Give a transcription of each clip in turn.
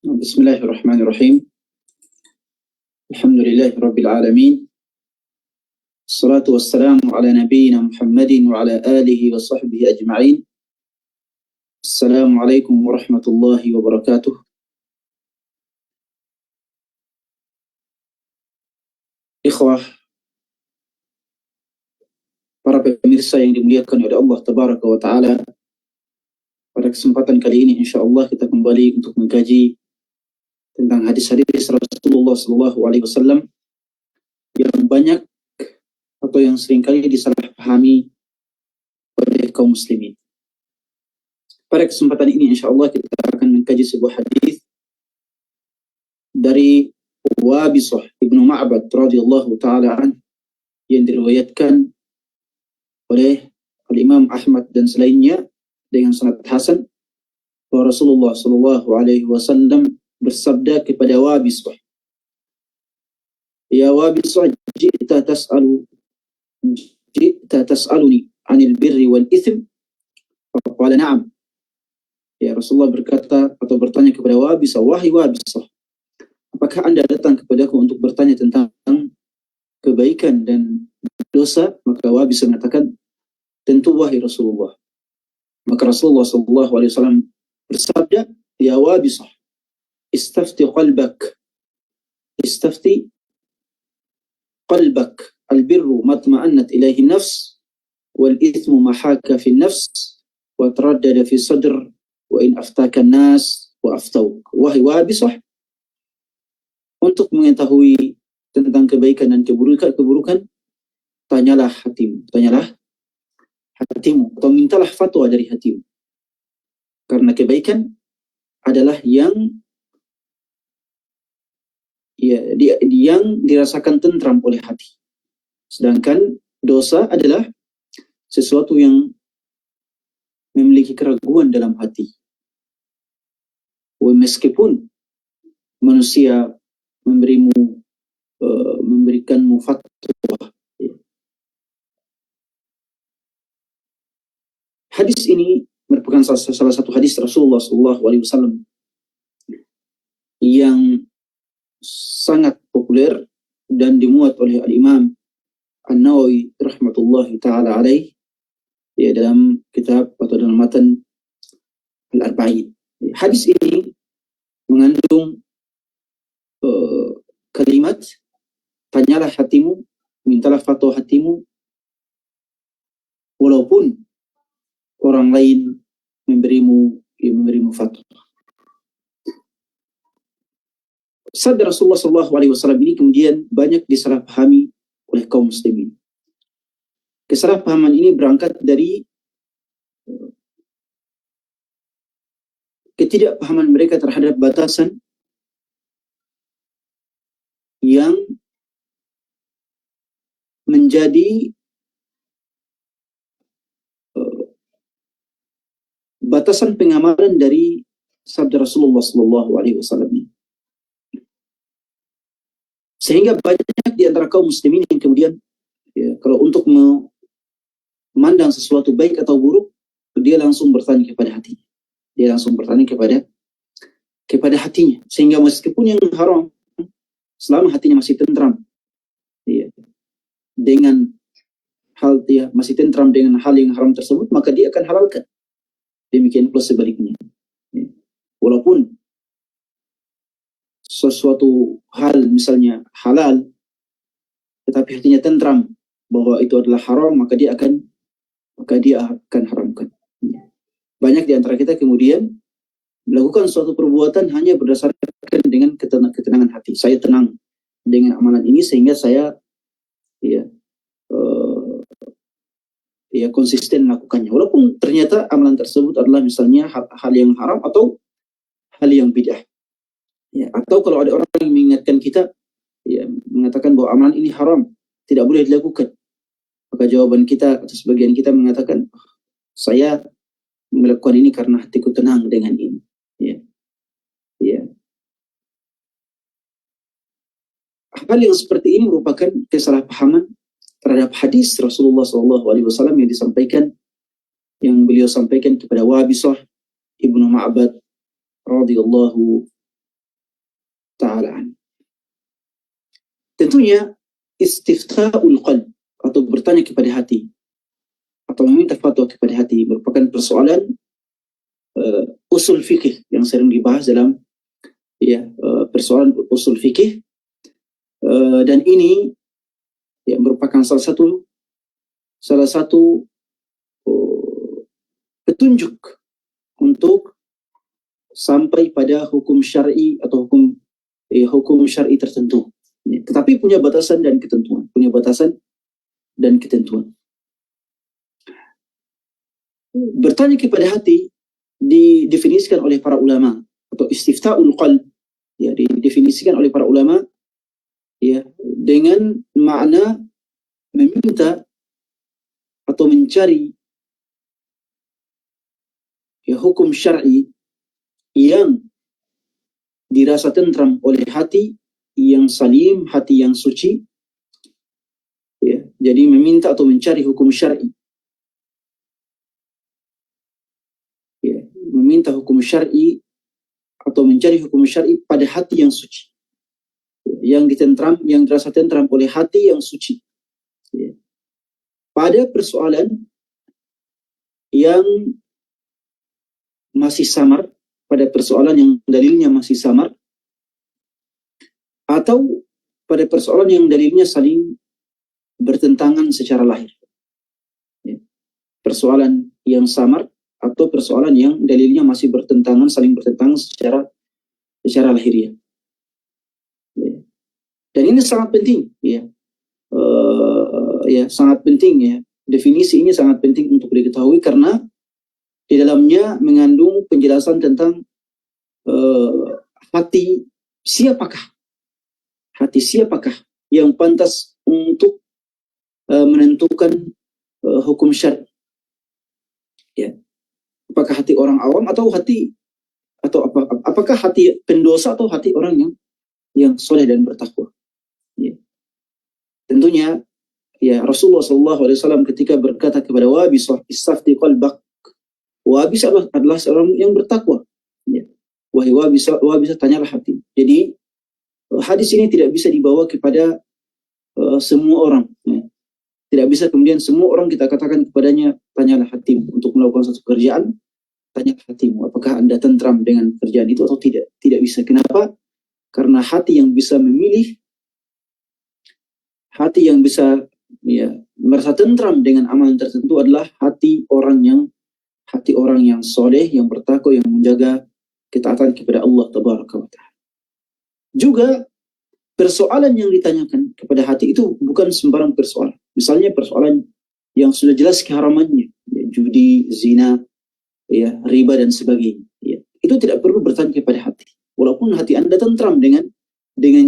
Bismillahirrahmanirrahim. Alhamdulillahi Rabbil Alamin. Assalatu wassalamu ala nabiyyina Muhammadin wa ala alihi wa sahbihi ajma'in. Assalamualaikum warahmatullahi wabarakatuh. Ikhwah, para pemirsa yang dimuliakan oleh Allah Tabaraka wa Ta'ala, pada kesempatan kali ini insyaallah kita kembali untuk mengkaji tentang hadis-hadis Rasulullah SAW yang banyak atau yang seringkali disalahpahami oleh kaum muslimin. Pada kesempatan ini insyaallah kita akan mengkaji sebuah hadis dari Wabisah ibnu Ma'bad radhiyallahu taala an yang diriwayatkan oleh Al-Imam Ahmad dan selainnya dengan sanad hasan bahwa Rasulullah SAW bersabda kepada Wabisah, "Ya Wabisah, ji'ta tas'aluni 'anil birri wal itsm?" Faqala na'am. Ya, Rasulullah berkata atau bertanya kepada Wabisah, "Wahai Wabisah, apakah Anda datang kepadaku untuk bertanya tentang kebaikan dan dosa?" Maka Wabisah mengatakan, "Tentu wahai Rasulullah." Maka Rasulullah SAW bersabda, "Ya Wabisah, istafti qalbak, albirru matma'annat ilaihi nafs, wal ithmu mahaka fi nafs, wa taraddada fi sadr, wa in aftaka nas wa aftawuk." Wahai Wabisah, untuk mengetahui tentang kebaikan dan keburukan, tanyalah hatimu, atau mintalah fatwa dari hatimu. Karena kebaikan adalah yang dirasakan tentram oleh hati. Sedangkan dosa adalah sesuatu yang memiliki keraguan dalam hati. Meskipun manusia memberikanmu fatwa. Hadis ini merupakan salah satu hadis Rasulullah SAW yang sangat populer dan dimuat oleh Al-Imam An-Nawawi rahmatullahi ta'ala alaih ya, dalam kitab atau dalam matan Al-Arba'in. Hadis ini mengandung kalimat, tanyalah hatimu, mintalah fatwa hatimu, walaupun orang lain memberimu fatwa. Sabda Rasulullah SAW ini kemudian banyak disalahpahami oleh kaum muslimin. Kesalahpahaman ini berangkat dari ketidakpahaman mereka terhadap batasan yang menjadi batasan pengamalan dari sabda Rasulullah SAW ini. Sehingga banyak di antara kaum muslimin yang kemudian ya, kalau untuk memandang sesuatu baik atau buruk, dia langsung bertanya kepada hatinya. Dia langsung bertanya kepada hatinya. Sehingga meskipun yang haram, selama hatinya masih tentram ya, dengan hal dia masih tentram dengan hal yang haram tersebut, maka dia akan halalkan. Demikian pula sebaliknya. Ya. Walaupun sesuatu hal misalnya halal, tetapi hatinya tentram bahwa itu adalah haram, maka dia akan haramkan. Banyak di antara kita kemudian melakukan suatu perbuatan hanya berdasarkan dengan ketenangan hati. Saya tenang dengan amalan ini sehingga saya konsisten melakukannya. Walaupun ternyata amalan tersebut adalah misalnya hal yang haram atau hal yang bid'ah. Ya, atau kalau ada orang yang mengingatkan kita, ya, mengatakan bahwa amalan ini haram, tidak boleh dilakukan, maka jawaban kita atau sebagian kita mengatakan, saya melakukan ini karena hatiku tenang dengan ini. Ya. Ya. Hal yang seperti ini merupakan kesalahpahaman terhadap hadis Rasulullah SAW yang disampaikan, yang beliau sampaikan kepada Wabisah ibnu Ma'bad radhiyallahu taala. Tentunya istifta'ul qalb atau bertanya kepada hati atau meminta fatwa kepada hati merupakan persoalan usul fikih yang sering dibahas dalam persoalan usul fikih, dan ini merupakan salah satu petunjuk untuk sampai pada hukum syar'i atau hukum syar'i tertentu. Tetapi punya batasan dan ketentuan, Bertanya kepada hati didefinisikan oleh para ulama, atau istifta'ul qalb didefinisikan oleh para ulama dengan makna meminta atau mencari hukum syar'i yang dirasa tentram oleh hati yang salim, hati yang suci. Jadi meminta atau mencari hukum syar'i, meminta hukum syar'i atau mencari hukum syar'i pada hati yang suci, yang dirasa tentram oleh hati yang suci, pada persoalan yang masih samar, pada persoalan yang dalilnya masih samar, atau pada persoalan yang dalilnya saling bertentangan secara lahir. Persoalan yang samar atau persoalan yang dalilnya masih saling bertentangan secara lahiriah. Dan ini sangat penting, sangat penting. Definisi ini sangat penting untuk diketahui karena di dalamnya mengandung penjelasan tentang hati siapakah yang pantas untuk menentukan hukum syar'i. Apakah hati orang awam atau apakah hati pendosa atau hati orang yang soleh dan bertakwa. Tentunya Rasulullah SAW ketika berkata kepada Wabisah, istafti qalbak, Wabisah adalah seorang yang bertakwa. Wahai Wabisah, tanyalah hati. Jadi hadis ini tidak bisa dibawa kepada semua orang. Tidak bisa kemudian semua orang kita katakan kepadanya, tanyalah hatimu untuk melakukan satu pekerjaan, tanyalah hatimu, apakah Anda tentram dengan pekerjaan itu atau tidak. Tidak bisa. Kenapa? Karena hati yang bisa memilih, hati yang bisa merasa tentram dengan amalan tertentu adalah hati orang yang soleh, yang bertakwa, yang menjaga ketaatan kepada Allah Tabaraka wa Ta'ala. Juga persoalan yang ditanyakan kepada hati itu bukan sembarang persoalan. Misalnya persoalan yang sudah jelas keharamannya, judi, zina, riba dan sebagainya. Itu tidak perlu bertanya kepada hati. Walaupun hati Anda tentram dengan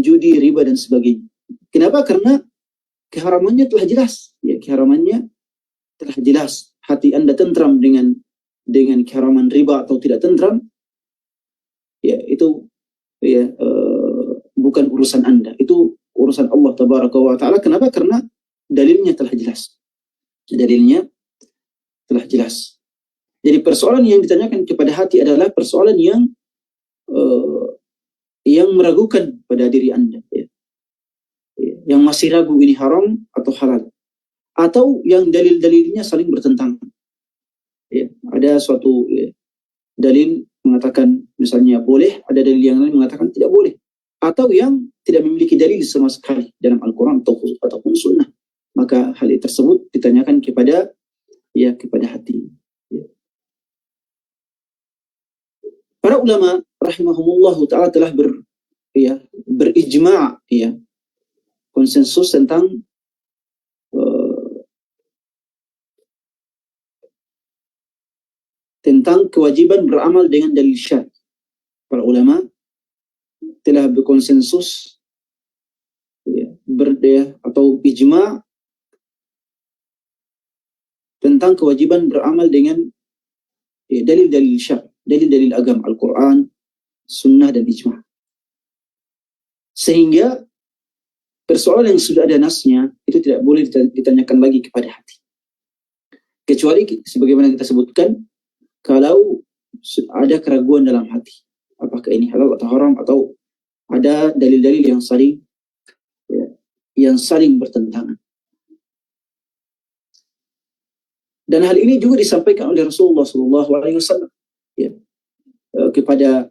judi, riba dan sebagainya. Kenapa? Karena keharamannya telah jelas. Keharamannya telah jelas. Hati Anda tentram dengan keharaman riba atau tidak tentram, itu bukan urusan Anda, itu urusan Allah Tabaraka wa Ta'ala. Kenapa? Karena dalilnya telah jelas. Jadi persoalan yang ditanyakan kepada hati adalah persoalan yang meragukan pada diri Anda, yang masih ragu ini haram atau halal, atau yang dalil-dalilnya saling bertentangan. Ada suatu dalil mengatakan misalnya boleh, ada dalil yang lain mengatakan tidak boleh, atau yang tidak memiliki dalil sama sekali dalam Al-Quran ataupun Sunnah, maka hal tersebut ditanyakan kepada hati. Para ulama rahimahumullah ta'ala telah berijma', konsensus tentang kewajiban beramal dengan dalil syar'i. Para ulama telah berkonsensus atau ijma' tentang kewajiban beramal dengan dalil-dalil syar'i, dalil-dalil agama, Al-Quran, Sunnah dan ijma'. Sehingga persoalan yang sudah ada nasnya itu tidak boleh ditanyakan lagi kepada hati. Kecuali sebagaimana kita sebutkan, kalau ada keraguan dalam hati, apakah ini halal atau haram, atau ada dalil-dalil yang saling bertentangan. Dan hal ini juga disampaikan oleh Rasulullah SAW kepada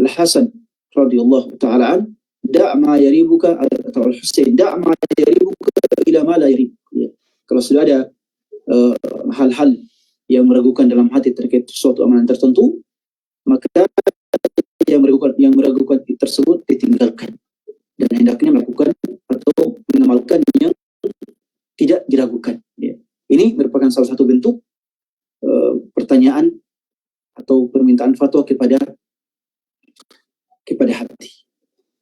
Al-Hasan radhiyallahu taala an, da' ma yaribuka, atau Al-Husain, da' ma yaribuka ila ma la yarib. Kalau sudah ada hal-hal yang meragukan dalam hati terkait suatu amalan tertentu, maka yang meragukan tersebut ditinggalkan dan hendaknya melakukan atau mengamalkan yang tidak diragukan. Ini merupakan salah satu bentuk pertanyaan atau permintaan fatwa kepada hati.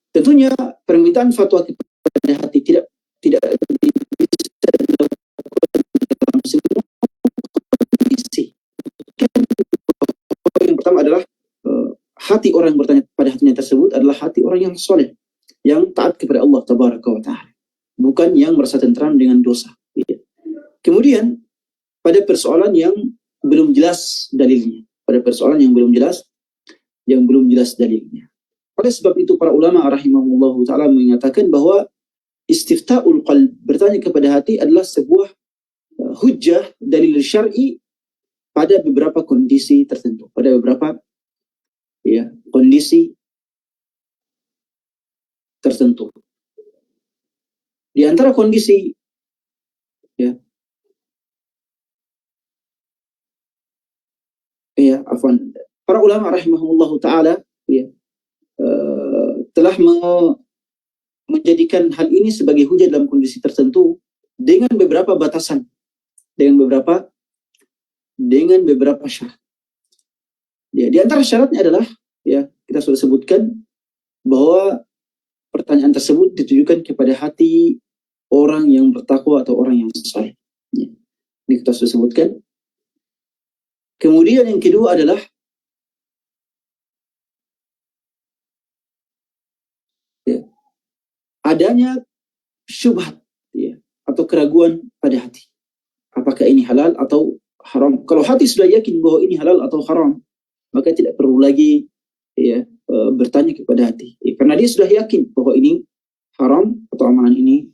Tentunya permintaan fatwa kepada hati tidak bisa dilakukan dalam semua kondisi. Yang pertama adalah hati orang yang bertanya pada hatinya tersebut adalah hati orang yang soleh, yang taat kepada Allah Tabaraka wa Ta'ala, bukan yang merasa tentram dengan dosa. Kemudian pada persoalan yang belum jelas dalilnya, dalilnya. Oleh sebab itu para ulama rahimahullahu taala mengatakan bahwa istifta'ul qalb, bertanya kepada hati, adalah sebuah hujjah dalil syar'i pada beberapa kondisi tertentu, pada beberapa kondisi tertentu. Di antara kondisi para ulama rahimahullahu taala telah menjadikan hal ini sebagai hujah dalam kondisi tertentu dengan beberapa batasan, dengan beberapa syarat. Di antara syaratnya adalah kita sudah sebutkan bahwa pertanyaan tersebut ditujukan kepada hati orang yang bertakwa atau orang yang saleh. Ini kita sudah sebutkan. Kemudian yang kedua adalah adanya syubhat atau keraguan pada hati. Apakah ini halal atau haram? Kalau hati sudah yakin bahwa ini halal atau haram, maka tidak perlu lagi bertanya kepada hati. Karena dia sudah yakin bahwa ini haram atau amalan ini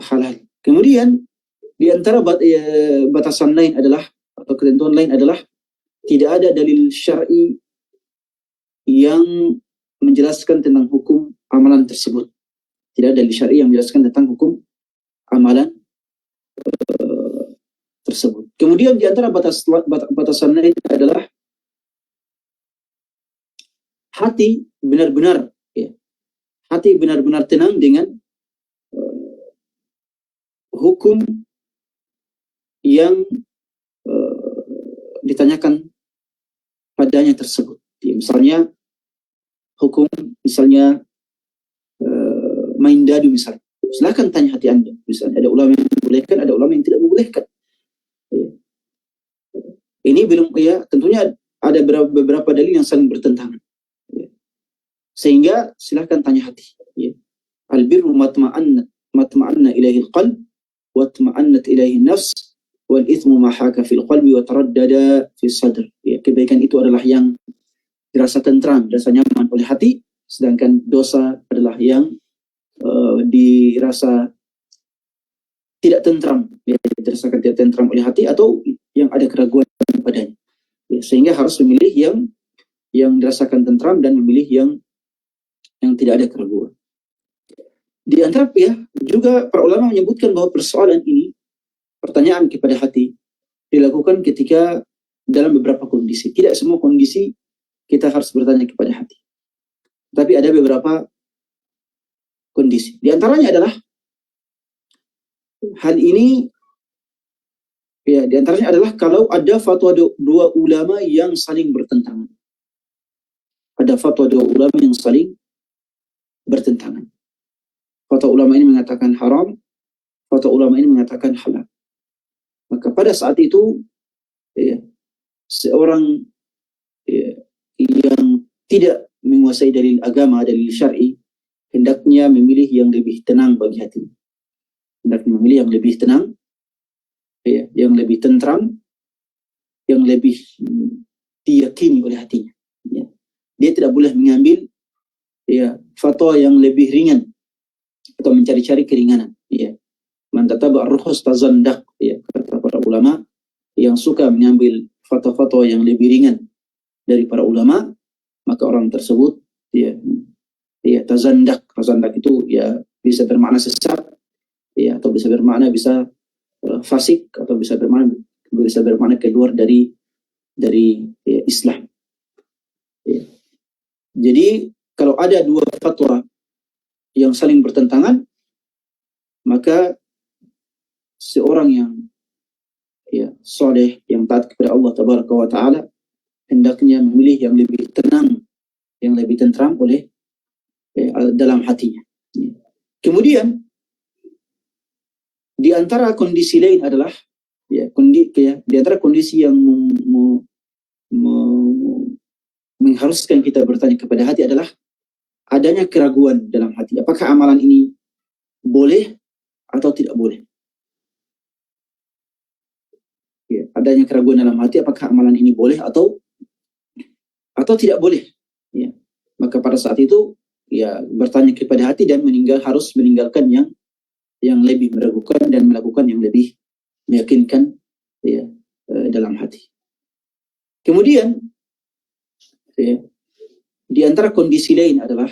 halal. Kemudian di antara batasan lain adalah, atau ketentuan lain adalah, tidak ada dalil syar'i yang menjelaskan tentang hukum amalan tersebut. Tidak ada dalil syar'i yang menjelaskan tentang hukum amalan tersebut. Kemudian di antara batasan lain adalah hati benar-benar tenang dengan hukum yang ditanyakan padanya tersebut. Misalnya hukum, main dadu misalnya. Silakan tanya hati Anda. Misalnya ada ulama yang membolehkan, ada ulama yang tidak membolehkan. Ini belum, tentunya ada beberapa dalil yang saling bertentangan. Sehingga silakan tanya hati. Al-birru matma'anna ilaihi al-qalb wa tma'annat ilaihi nafs wal ithmu ma haka fil qalbi wa taraddada fi sadr. Kebaikan itu adalah yang dirasa tentram, dirasa nyaman oleh hati, sedangkan dosa adalah yang dirasa tidak tentram, dirasakan tidak tentram oleh hati atau yang ada keraguan padanya. Sehingga harus memilih yang dirasakan tentram dan memilih yang tidak ada keraguan. Di antara juga para ulama menyebutkan bahwa persoalan ini, pertanyaan kepada hati, dilakukan ketika dalam beberapa kondisi. Tidak semua kondisi kita harus bertanya kepada hati. Tapi ada beberapa kondisi. Di antaranya adalah hal ini, di antaranya adalah kalau ada fatwa dua ulama yang saling bertentangan. Ada fatwa dua ulama yang saling bertentangan. Fatwa ulama ini mengatakan haram, fatwa ulama ini mengatakan halal. Maka pada saat itu seorang yang tidak menguasai dalil agama, dalil syar'i, hendaknya memilih yang lebih tenang bagi hatinya. Hendaknya memilih yang lebih tenang, yang lebih tentram, yang lebih diyakini oleh hatinya. Dia tidak boleh mengambil fatwa yang lebih ringan atau mencari-cari keringanan. Ya, man tataba ar-rukhus tazandak. Ya, kata para ulama yang suka mengambil fatwa-fatwa yang lebih ringan dari para ulama, maka orang tersebut tazandak. Tazandak itu bisa bermakna sesat, atau bisa bermakna fasik, atau bisa bermakna keluar dari Islam. Ya. Jadi kalau ada dua fatwa yang saling bertentangan, maka seorang yang soleh, yang taat kepada Allah Tabaraka wa Ta'ala, hendaknya memilih yang lebih tenang, yang lebih tentram dalam hatinya. Kemudian di antara kondisi lain adalah di antara kondisi yang mengharuskan kita bertanya kepada hati adalah adanya keraguan dalam hati. Apakah amalan ini boleh atau tidak boleh? Adanya keraguan dalam hati, apakah amalan ini boleh atau tidak boleh? Maka pada saat itu bertanya kepada hati dan harus meninggalkan yang lebih meragukan dan melakukan yang lebih meyakinkan dalam hati. Kemudian di antara kondisi lain adalah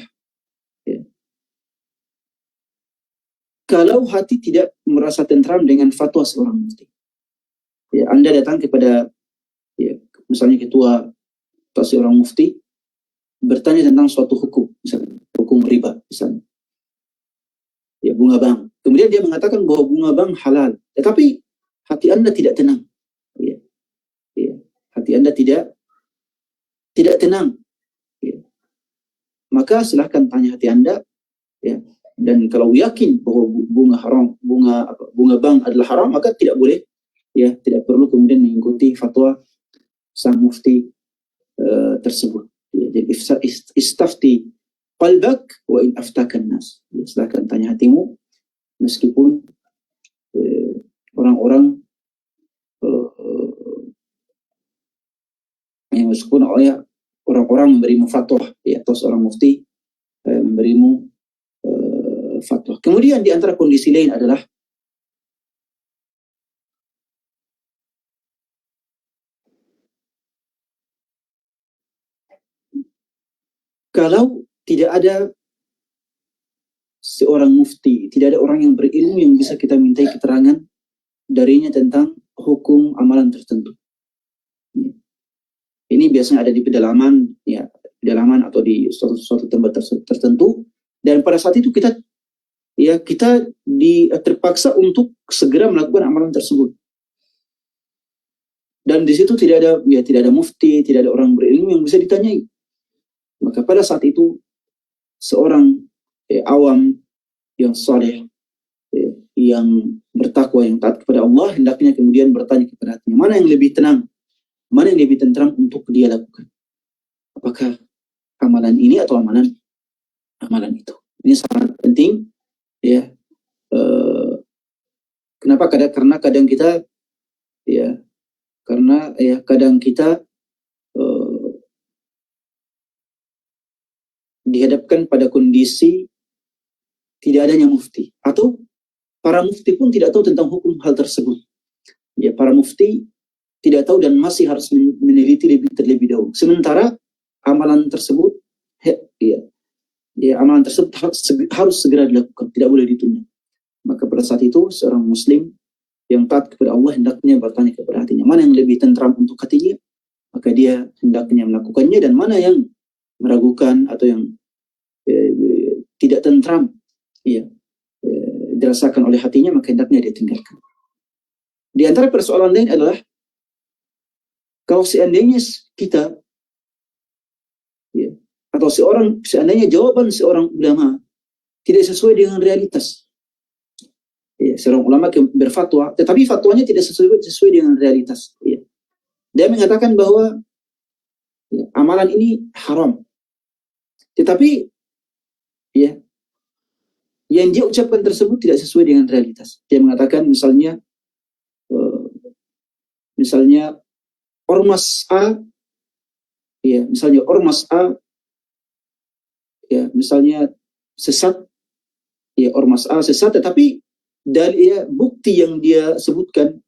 kalau hati tidak merasa tentram dengan fatwa seorang mufti. Anda datang kepada misalnya ketua atau seorang mufti bertanya tentang suatu hukum, misalnya hukum riba, misalnya bunga bank. Kemudian dia mengatakan bahwa bunga bank halal, tetapi hati Anda tidak tenang. Hati Anda tidak tenang. Maka silahkan tanya hati Anda, dan kalau yakin bahwa bunga bank adalah haram, maka tidak boleh, tidak perlu kemudian mengikuti fatwa sang mufti tersebut. Jadi istafti qalbak wa in aftakan nas. Silahkan tanya hatimu, meskipun orang-orang memberimu fatwa, atau seorang mufti memberimu fatwa. Kemudian di antara kondisi lain adalah kalau tidak ada seorang mufti, tidak ada orang yang berilmu yang bisa kita mintai keterangan darinya tentang hukum amalan tertentu. Ini biasanya ada di pedalaman atau di suatu tempat tertentu, dan pada saat itu kita terpaksa untuk segera melakukan amalan tersebut. Dan di situ tidak ada mufti, tidak ada orang berilmu yang bisa ditanyai. Maka pada saat itu seorang awam yang saleh, yang bertakwa, yang taat kepada Allah, hendaknya kemudian bertanya kepada hatinya, mana yang lebih tenang, mana yang lebih tentram untuk dia lakukan? Apakah amalan ini atau amalan itu? Ini sangat penting, kenapa? Karena kadang kita dihadapkan pada kondisi tidak adanya mufti, atau para mufti pun tidak tahu tentang hukum hal tersebut. Para mufti tidak tahu dan masih harus meneliti terlebih dahulu. Sementara amalan tersebut harus segera dilakukan, tidak boleh ditunda. Maka pada saat itu seorang muslim yang taat kepada Allah hendaknya bertanya kepada hatinya, mana yang lebih tentram untuk hatinya, maka dia hendaknya melakukannya, dan mana yang meragukan atau yang tidak tentram dirasakan oleh hatinya, maka hendaknya dia tinggalkan. Di antara persoalan lain adalah kalau seandainya kita atau seandainya jawaban seorang ulama tidak sesuai dengan realitas, seorang ulama berfatwa tetapi fatwanya tidak sesuai dengan realitas, dia mengatakan bahwa amalan ini haram, tetapi yang dia ucapkan tersebut tidak sesuai dengan realitas. Dia mengatakan misalnya ormas A, ormas A ya misalnya sesat, ya ormas A sesat, tetapi dari bukti yang dia sebutkan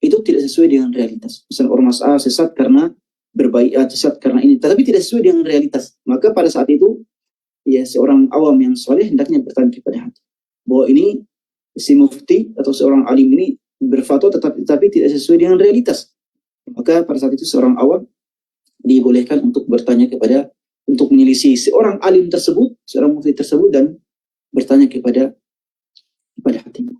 itu tidak sesuai dengan realitas. Misalnya ormas A sesat karena berbaiat, sesat karena ini, tetapi tidak sesuai dengan realitas. Maka pada saat itu ya seorang awam yang soleh hendaknya bertanya kepada hati bahwa ini si mufti atau seorang alim ini berfatwa tetapi tidak sesuai dengan realitas. Maka pada saat itu seorang awam dibolehkan untuk bertanya kepada, untuk menyelisih seorang alim tersebut, seorang mufti tersebut, dan bertanya kepada hatinya.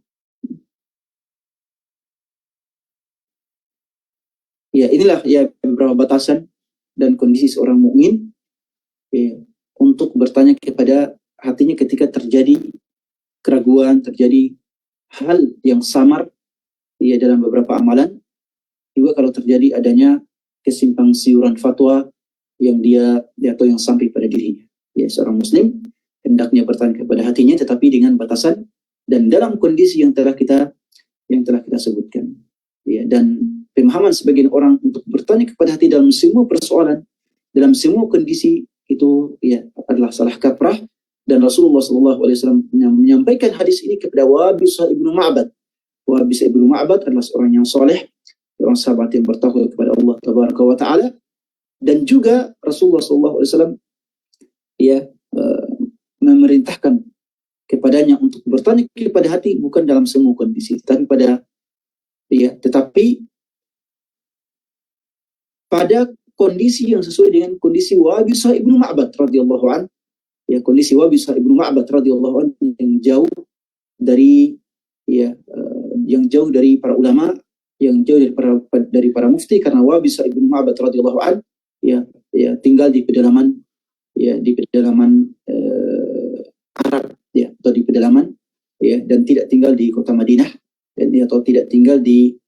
Ya, inilah ya beberapa batasan dan kondisi seorang mukmin ya, untuk bertanya kepada hatinya ketika terjadi keraguan, terjadi hal yang samar ya dalam beberapa amalan. Juga kalau terjadi adanya kesimpang siuran fatwa yang dia atau yang sampai pada dirinya. Ya, seorang muslim hendaknya bertanya kepada hatinya tetapi dengan batasan dan dalam kondisi yang telah kita sebutkan. Ya, dan pemahaman sebagian orang untuk bertanya kepada hati dalam semua persoalan, dalam semua kondisi itu ya adalah salah kaprah, dan Rasulullah SAW menyampaikan hadis ini kepada Wabisah ibnu Ma'bad. Wabisah ibnu Ma'bad adalah seorang yang soleh, seorang sahabat yang bertakwa kepada Allah Tabaraka wa Ta'ala, dan juga Rasulullah SAW ya memerintahkan kepadanya untuk bertanya kepada hati bukan dalam semua kondisi, tetapi pada kondisi yang sesuai dengan kondisi Wabisah ibnu Ma'bad radhiyallahu an. Ya, kondisi Wabisah ibnu Ma'bad radhiyallahu an yang jauh dari yang jauh dari para ulama, yang jauh dari para mufti, karena Wabisah ibnu Ma'bad radhiyallahu an tinggal di pedalaman Arab ya, atau di pedalaman ya, dan tidak tinggal di kota Madinah, dan atau tidak tinggal di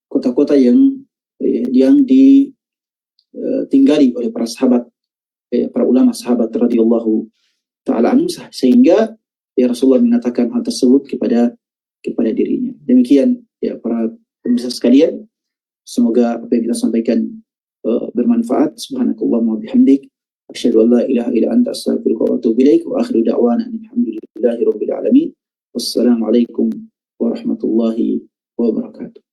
kota-kota yang ditinggali oleh para sahabat, para ulama sahabat radhiyallahu taala anhum, sehingga ya Rasulullah mengatakan hal tersebut kepada dirinya. Demikian ya para pemirsa sekalian, semoga apa yang kita sampaikan bermanfaat. Subhanakallahumma wa bihamdik, asyhadu an la ilaha illa anta, astaghfiruka wa atubu ilaik, wa akhiru da'wana alhamdulillahi rabbil alamin. Wassalamualaikum warahmatullahi wabarakatuh.